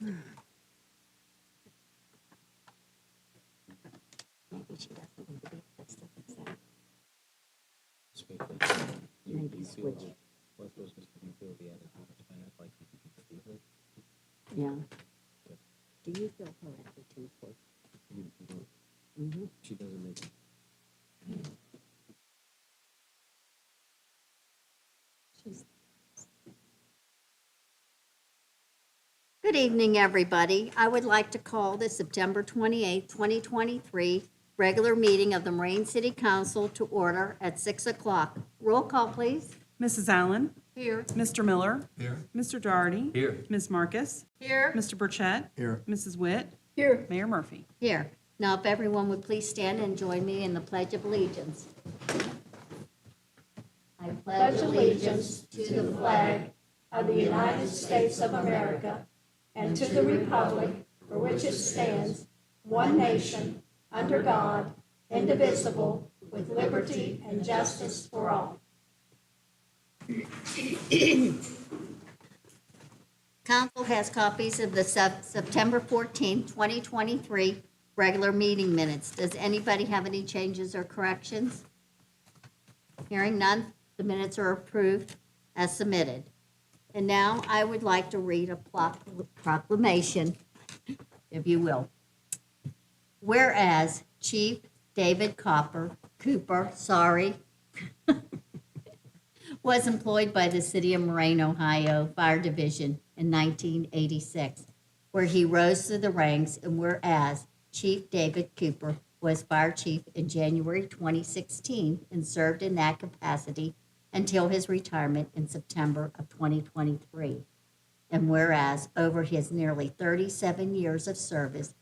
Maybe she doesn't want to be tested. Maybe switch. Yeah. Do you feel her attitude towards? Mm-hmm. She doesn't make it. Good evening, everybody. I would like to call the September 28th, 2023 regular meeting of the Moraine City Council to order at 6 o'clock. Roll call, please. Mrs. Allen? Here. Mr. Miller? Here. Mr. Doherty? Here. Ms. Marcus? Here. Mr. Burchett? Here. Mrs. Witt? Here. Mayor Murphy? Here. Now, if everyone would please stand and join me in the Pledge of Allegiance. I pledge allegiance to the flag of the United States of America and to the republic for which it stands, one nation, under God, indivisible, with liberty and justice for all. Council has copies of the September 14th, 2023 regular meeting minutes. Does anybody have any changes or corrections? Hearing none, the minutes are approved as submitted. And now I would like to read a proclamation, if you will. Whereas Chief David Cooper, was employed by the City of Moraine, Ohio Fire Division in 1986, where he rose through the ranks, and whereas Chief David Cooper was fire chief in January 2016 and served in that capacity until his retirement in September of 2023. And whereas over his nearly 37 years of service,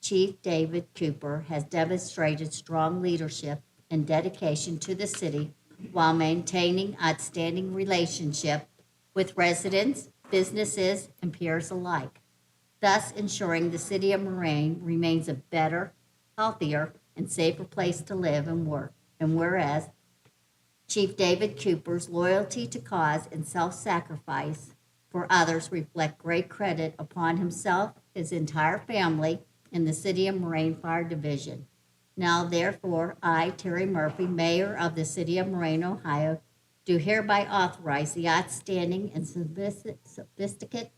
Chief David Cooper has demonstrated strong leadership and dedication to the city while maintaining outstanding relationship with residents, businesses, and peers alike, thus ensuring the city of Moraine remains a better, healthier, and safer place to live and work. And whereas Chief David Cooper's loyalty to cause and self-sacrifice for others reflect great credit upon himself, his entire family, and the City of Moraine Fire Division. Now, therefore, I, Terry Murphy, Mayor of the City of Moraine, Ohio, do hereby authorize the outstanding and sophisticated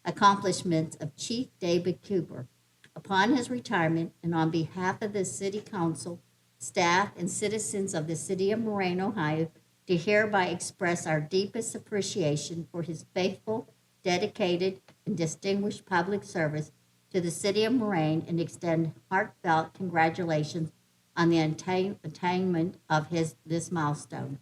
accomplishments of Chief David Cooper. Upon his retirement, and on behalf of the City Council, staff, and citizens of the City of Moraine, Ohio, to hereby express our deepest appreciation for his faithful, dedicated, and distinguished public service to the City of Moraine and extend heartfelt congratulations on the attainment of this milestone.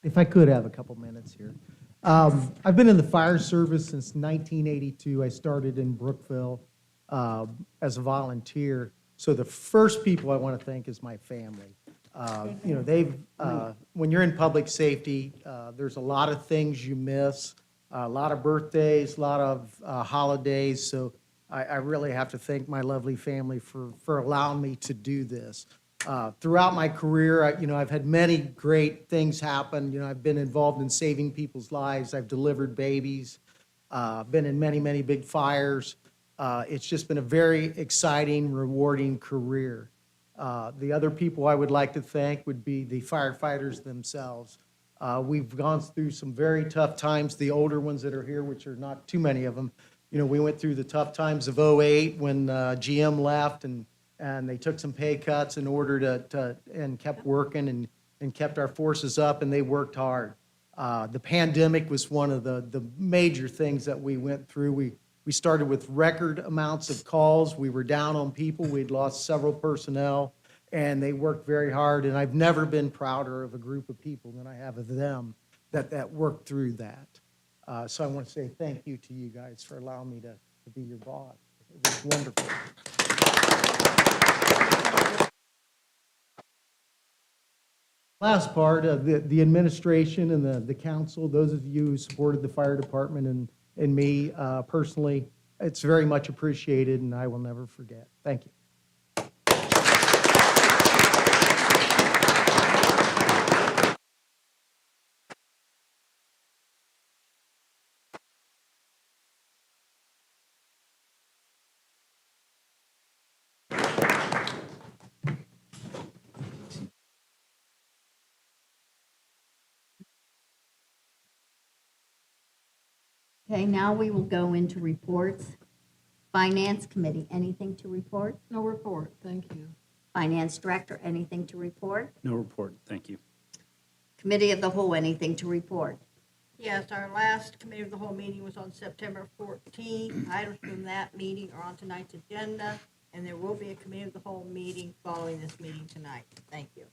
If I could have a couple minutes here. I've been in the fire service since 1982. I started in Brookville as a volunteer. So the first people I want to thank is my family. When you're in public safety, there's a lot of things you miss, a lot of birthdays, a lot of holidays. So I really have to thank my lovely family for allowing me to do this. Throughout my career, I've had many great things happen. I've been involved in saving people's lives. I've delivered babies, been in many, many big fires. It's just been a very exciting, rewarding career. The other people I would like to thank would be the firefighters themselves. We've gone through some very tough times, the older ones that are here, which are not too many of them. We went through the tough times of '08 when GM left and they took some pay cuts in order to and kept working and kept our forces up, and they worked hard. The pandemic was one of the major things that we went through. We started with record amounts of calls. We were down on people. We'd lost several personnel, and they worked very hard, and I've never been prouder of a group of people than I have of them that worked through that. So I want to say thank you to you guys for allowing me to be your boss. It was wonderful. Last part of the administration and the council, those of you who supported the fire department and me personally, it's very much appreciated, and I will never forget. Thank you. Okay, now we will go into reports. Finance Committee, anything to report? No report, thank you. Finance Director, anything to report? No report, thank you. Committee of the Whole, anything to report? Yes, our last committee of the whole meeting was on September 14th. Items from that meeting are on tonight's agenda, and there will be a committee of the whole meeting following this meeting tonight. Thank you.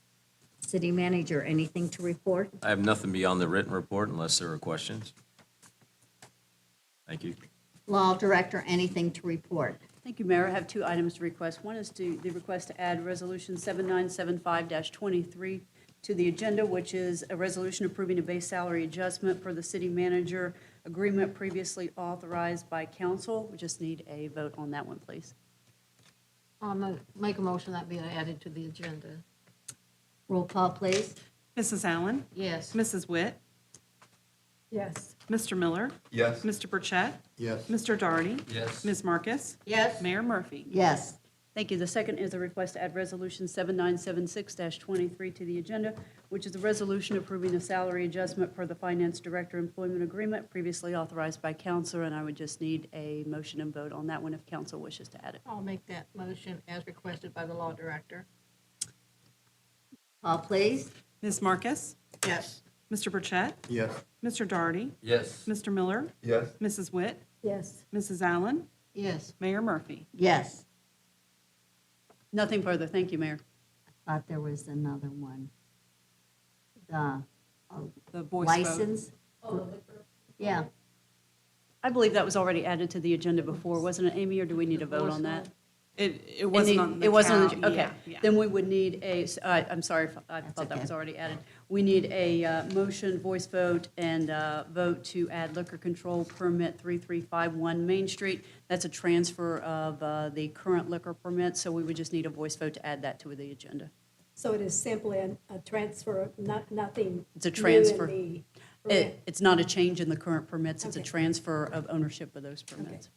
City Manager, anything to report? I have nothing beyond the written report unless there are questions. Thank you. Law Director, anything to report? Thank you, Mayor. I have two items to request. One is the request to add Resolution 7975-23 to the agenda, which is a resolution approving a base salary adjustment for the city manager agreement previously authorized by council. We just need a vote on that one, please. Make a motion that be added to the agenda. Roll call, please. Mrs. Allen, Yes. Mrs. Witt, Yes. Mr. Miller, Yes. Mr. Burchett, Yes. Mr. Darty, Yes. Ms. Marcus, Yes, Mayor Murphy. Yes. Thank you. The second is a request to add Resolution 7976-23 to the agenda, which is a resolution approving a salary adjustment for the finance director employment agreement previously authorized by council, and I would just need a motion and vote on that one if council wishes to add it. I'll make that motion as requested by the law director. Call, please. Ms. Marcus, Yes, Mr. Burchett, Yes. Mr. Darty, Yes. Mr. Miller, Yes. Mrs. Witt, Yes. Mrs. Allen, Yes. Mayor Murphy. Yes. Nothing further. Thank you, Mayor. Thought there was another one. The The voice vote. license? Yeah. I believe that was already added to the agenda before, wasn't it, Amy, or do we need a vote on that? It wasn't on the. It wasn't on the, count. okay. Yeah, yeah. Then we would need I'm sorry, I thought that okay. was already added. We need a motion, voice vote, and vote to add liquor control permit 3351 Main Street. That's a transfer of the current liquor permit, so we would just need a voice vote to add that to the agenda. So it is simply a transfer, nothing. It's a new in transfer. the permit. It's not a change in the current permits, it's a Okay. transfer of ownership of those permits.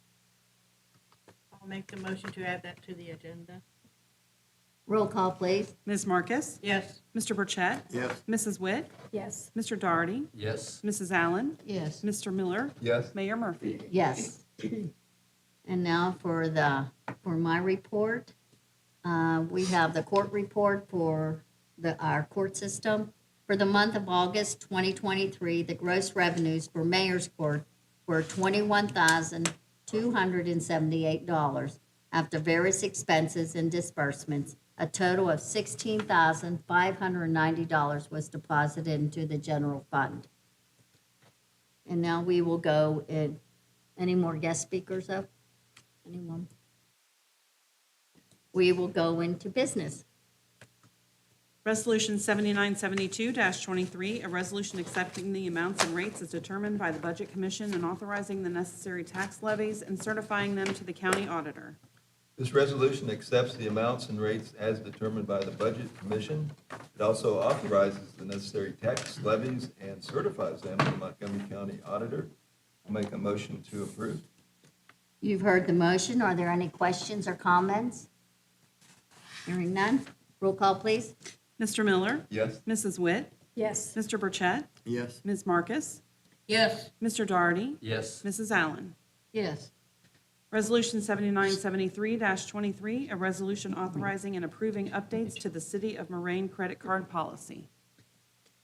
I'll make the motion to add that to the agenda. Roll call, please. Ms. Marcus, Yes, Mr. Burchett, Yes. Mrs. Witt, Yes. Mr. Darty, Yes. Mrs. Allen, Yes. Mr. Miller, Yes. Mayor Murphy. Yes. And now for my report. We have the court report for our court system. For the month of August 2023, the gross revenues for Mayor's Court were $21,278 after various expenses and disbursements. A total of $16,590 was deposited into the general fund. And now we will go in. Any more guest speakers up? Anyone? We will go into business. Resolution 7972-23, a resolution accepting the amounts and rates as determined by the Budget Commission and authorizing the necessary tax levies and certifying them to the county auditor. This resolution accepts the amounts and rates as determined by the Budget Commission. It also authorizes the necessary tax levies and certifies them to the Montgomery County Auditor. I'll make a motion to approve. You've heard the motion. Are there any questions or comments? Hearing none. Roll call, please. Mr. Miller, Yes. Mrs. Witt, Yes. Mr. Burchett, Yes. Ms. Marcus, yes, Mr. Darty, Yes. Mrs. Allen. Yes. Resolution 7973-23, a resolution authorizing and approving updates to the City of Moraine credit card policy.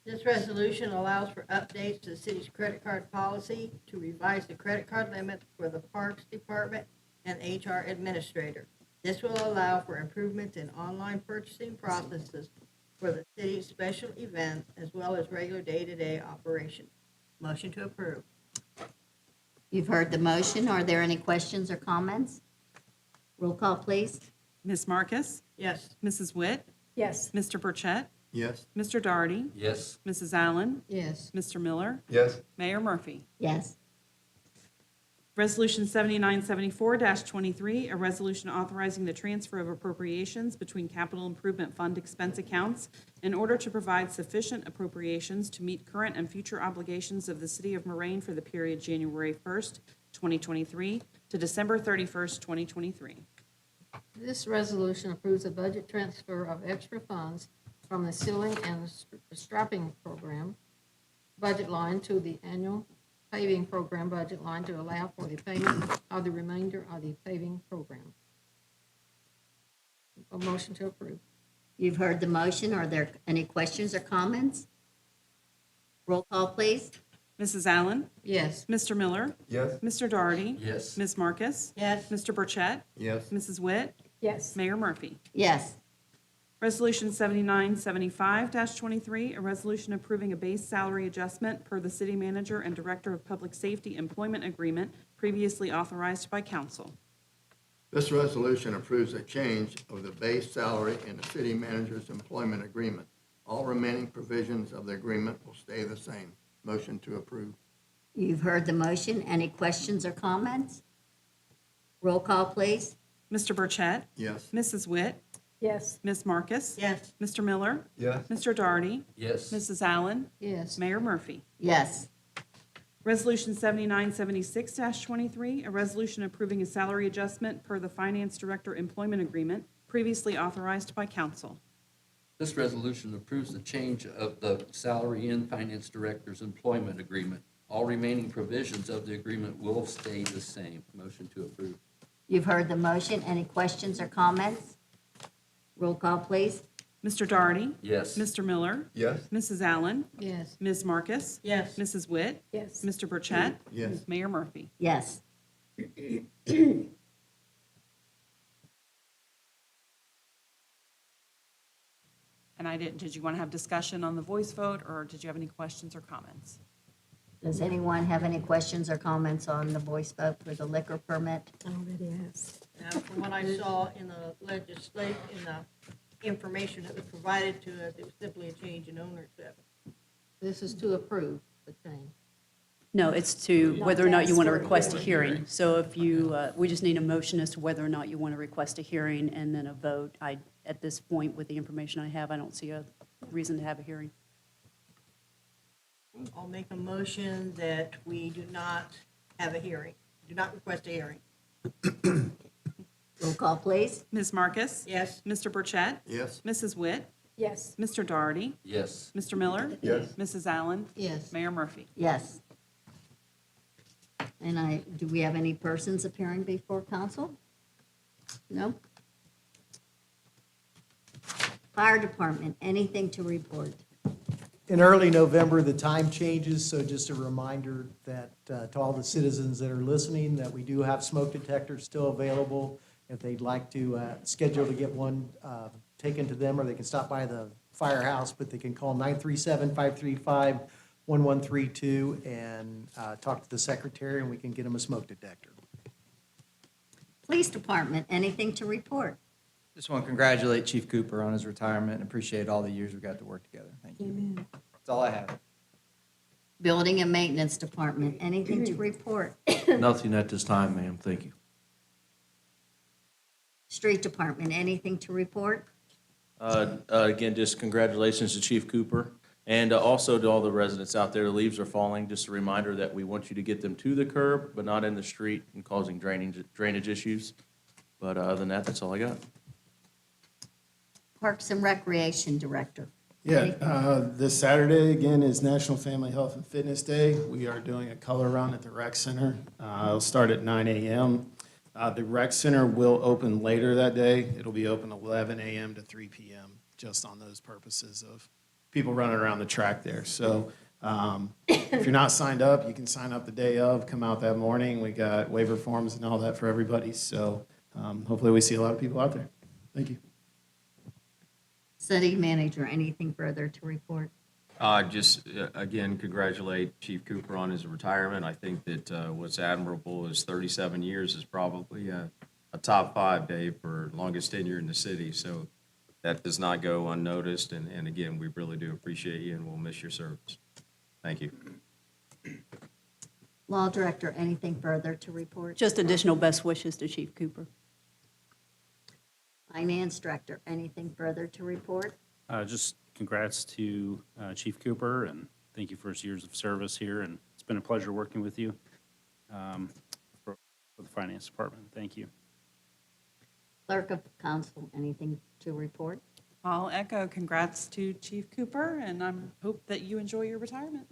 this resolution allows for updates to the city's credit card policy to revise the credit card limits for the Parks Department and HR Administrator. This will allow for improvements in online purchasing processes for the city's special events as well as regular day-to-day operations. Motion to approve. You've heard the motion. Are there any questions or comments? Roll call, please. Ms. Marcus, Yes, Mrs. Witt, Yes. Mr. Burchett, Yes. Mr. Darty, Yes. Mrs. Allen, Yes. Mr. Miller, Yes. Mayor Murphy. Yes. Resolution 7974-23, a resolution authorizing the transfer of appropriations between capital improvement fund expense accounts in order to provide sufficient appropriations to meet current and future obligations of the City of Moraine for the period January 1st, 2023 to December 31st, 2023. This resolution approves a budget transfer of extra funds from the ceiling and strapping program budget line to the annual paving program budget line to allow for the payment of the remainder of the paving program. A motion to approve. You've heard the motion. Are there any questions or comments? Roll call, please. Mrs. Allen? Yes. Mr. Miller? Yes. Mr. Doherty? Yes. Ms. Marcus? Yes. Mr. Burchett? Yes. Mrs. Witt? yes, Mayor Murphy? Yes. Resolution 7975-23, a resolution approving a base salary adjustment per the city manager and director of public safety employment agreement previously authorized by council. This resolution approves a change of the base salary in the city manager's employment agreement. All remaining provisions of the agreement will stay the same. Motion to approve. You've heard the motion. Any questions or comments? Roll call, please. Mr. Burchett? Yes. Mrs. Witt? yes, Ms. Marcus? Yes. Mr. Miller? Yes. Mr. Doherty? Yes. Mrs. Allen? Yes. Mayor Murphy? Yes. Resolution 7976-23, a resolution approving a salary adjustment per the finance director employment agreement previously authorized by council. This resolution approves the change of the salary in finance director's employment agreement. All remaining provisions of the agreement will stay the same. Motion to approve. You've heard the motion. Any questions or comments? Roll call, please. Mr. Doherty? Yes. Mr. Miller? Yes. Mrs. Allen? Yes. Ms. Marcus? Yes. Mrs. Witt? yes, Mr. Burchett? Yes. Mayor Murphy? Yes. And did you want to have discussion on the voice vote, or did you have any questions or comments? Does anyone have any questions or comments on the voice vote for the liquor permit? already asked. From what I saw in the in the information that was provided to us, it was simply a change in ownership. This is to approve the change. No, it's to whether or not you want to Not to ask request for a a hearing. So if you, we just need a motion as to whether or not you want to request a hearing and then a vote. At this point, with the information I have, I don't see a reason to have a hearing. I'll make a motion that we do not have a hearing, do not request a hearing. Roll call, please. Ms. Marcus? Yes. Mr. Burchett? Yes. Mrs. Witt? yes, Mr. Doherty? Yes. Mr. Miller? Yes. Mrs. Allen? Yes. Mayor Murphy? Yes. And do we have any persons appearing before council? No? Fire department, anything to report? In early November, the time changes, so just a reminder that to all the citizens that are listening, that we do have smoke detectors still available. If they'd like to schedule to get one taken to them, or they can stop by the firehouse, but they can call 937-535-1132 and talk to the secretary, and we can get them a smoke detector. Police department, anything to report? Just want to congratulate Chief Cooper on his retirement and appreciate all the years we got to work together. Thank you. That's all I have. Building and maintenance department, anything to report? Nothing at this time, ma'am. Thank you. Street department, anything to report? Again, just congratulations to Chief Cooper and also to all the residents out there. The leaves are falling. Just a reminder that we want you to get them to the curb, but not in the street and causing drainage issues. But other than that, that's all I got. Parks and Recreation Director. Yeah, this Saturday, again, is National Family Health and Fitness Day. We are doing a color run at the rec center. It'll start at 9 a.m. The rec center will open later that day. It'll be open 11 a.m. to 3 p.m., just on those purposes of people running around the track there. So if you're not signed up, you can sign up the day of, come out that morning. We got waiver forms and all that for everybody. So hopefully we see a lot of people out there. Thank you. City manager, anything further to report? Just, again, congratulate Chief Cooper on his retirement. I think that what's admirable is 37 years is probably a top 5, Dave, for longest tenure in the city. So that does not go unnoticed. And again, we really do appreciate you and we'll miss your service. Thank you. Law Director, anything further to report? Just additional best wishes to Chief Cooper. Finance Director, anything further to report? Just congrats to Chief Cooper, and thank you for his years of service here, and it's been a pleasure working with you for the Finance Department. Thank you. Clerk of Council, anything to report? I'll echo congrats to Chief Cooper, and I hope that you enjoy your retirement.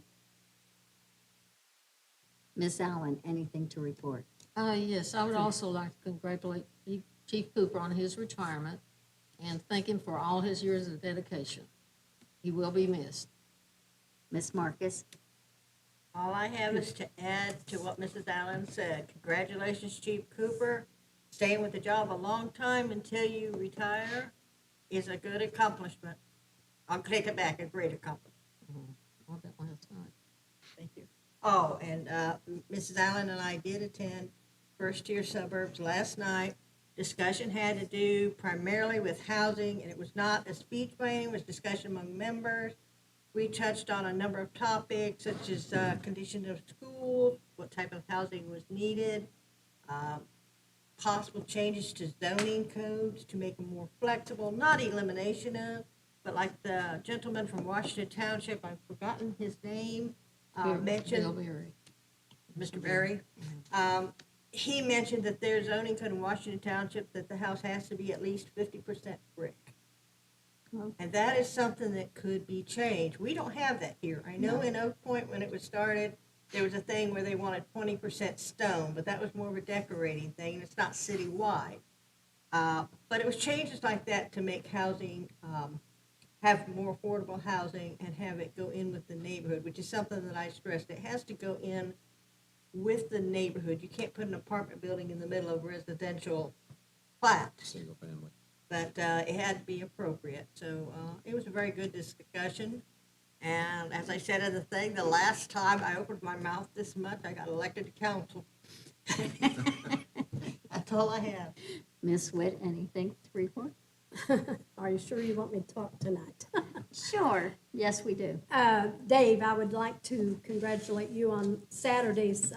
Ms. Allen, anything to report? Yes, I would also like to congratulate Chief Cooper on his retirement and thank him for all his years of dedication. He will be missed. Ms. Marcus? All I have is to add to what Mrs. Allen said. Congratulations, Chief Cooper. Staying with the job a long time until you retire is a good accomplishment. I'll take it back, a great accomplishment. I bet last night. Thank you. Oh, and Mrs. Allen and I did attend First Tier Suburbs last night. Discussion had to do primarily with housing, and it was not a speech by anyone, it was discussion among members. We touched on a number of topics such as condition of schools, what type of housing was needed, possible changes to zoning codes to make them more flexible, not elimination of, but like the gentleman from Washington Township, I've forgotten his name, mentioned. Bill Berry. Mr. Berry. He mentioned that there's zoning code in Washington Township that the house has to be at least 50% brick. And that is something that could be changed. We don't have that here. I know in Oak Point, when it was started, there was a thing where they wanted 20% stone, but that was more of a decorating thing, and it's not citywide. But it was changes like that to make housing, have more affordable housing and have it go in with the neighborhood, which is something that I stressed. It has to go in with the neighborhood. You can't put an apartment building in the middle of residential plat. Single family. But it had to be appropriate. So it was a very good discussion. And as I said in the thing, the last time I opened my mouth this much, I got elected to council. That's all I have. Ms. Witt, anything to report? Are you sure you want me to talk tonight? Sure. Yes, we do. Dave, I would like to congratulate you on Saturday's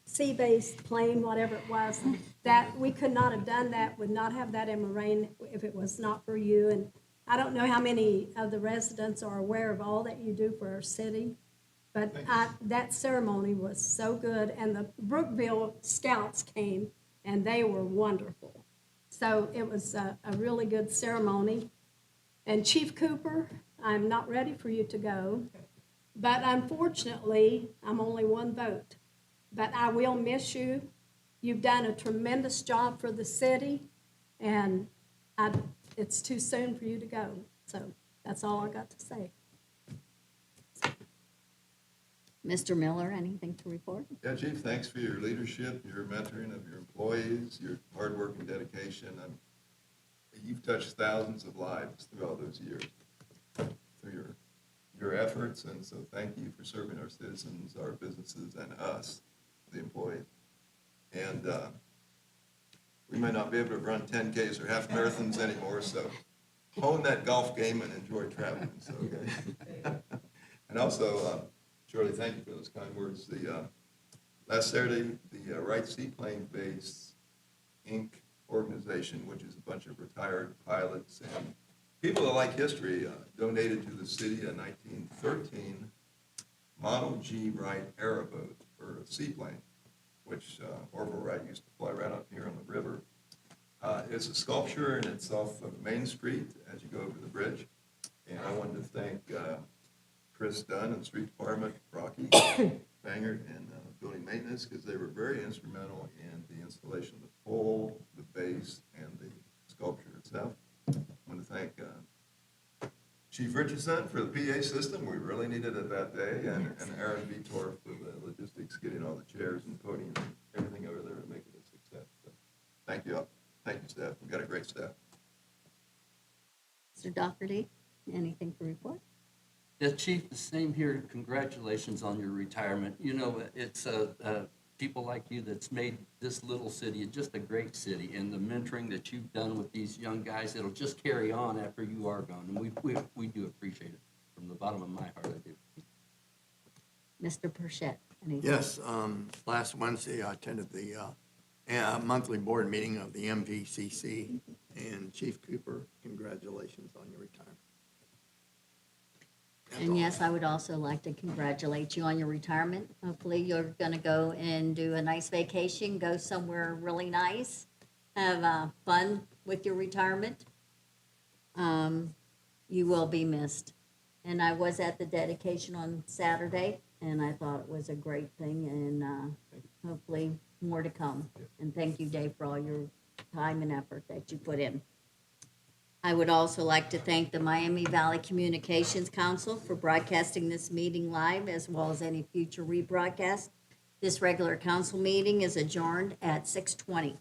sea-based plane, whatever it was. That we could not have done that, would not have that in Moraine if it was not for you. And I don't know how many of the residents are aware of all that you do for our city, but that ceremony was so good. And the Brookville Scouts came, and they were wonderful. So it was a really good ceremony. And Chief Cooper, I'm not ready for you to go, but unfortunately, I'm only one vote. But I will miss you. You've done a tremendous job for the city, and it's too soon for you to go. So that's all I got to say. Mr. Miller, anything to report? Yeah, Chief, thanks for your leadership, your mentoring of your employees, your hard work and dedication. You've touched thousands of lives through all those years, through your efforts, and so thank you for serving our citizens, our businesses, and us, the employees. And we may not be able to run 10Ks or half marathons anymore, so hone that golf game and enjoy traveling. So, okay. And also, Shirley, thank you for those kind words. The last Saturday, the Wright Seaplane-based Inc. organization, which is a bunch of retired pilots and people that like history, donated to the city a 1913 Model G Wright aeroboat for a seaplane, which Orville Wright used to fly right up here on the river. It's a sculpture, and it's off of Main Street as you go over the bridge. And I wanted to thank Chris Dunn and the street department, Rocky Bangert, and building maintenance, because they were very instrumental in the installation of the pole, the base, and the sculpture itself. I want to thank Chief Richardson for the PA system. We really needed it that day, and Aaron Vitor for the logistics, getting all the chairs and podium and everything over there to make it a success. So, thank you all. Thank you, staff. We've got a great staff. Mr. Doherty, anything to report? Yeah, Chief, the same here. Congratulations on your retirement. You know, it's people like you that's made this little city just a great city, and the mentoring that you've done with these young guys, it'll just carry on after you are gone, and we do appreciate it from the bottom of my heart. I do. Mr. Burchett, anything? Yes, last Wednesday, I attended the monthly board meeting of the MVCC, and Chief Cooper, congratulations on your retirement. And yes, I would also like to congratulate you on your retirement. Hopefully, you're going to go and do a nice vacation, go somewhere really nice, have fun with your retirement. You will be missed. And I was at the dedication on Saturday, and I thought it was a great thing, and hopefully more to come. And thank you, Dave, for all your time and effort that you put in. I would also like to thank the Miami Valley Communications Council for broadcasting this meeting live, as well as any future rebroadcast. This regular council meeting is adjourned at 6:20.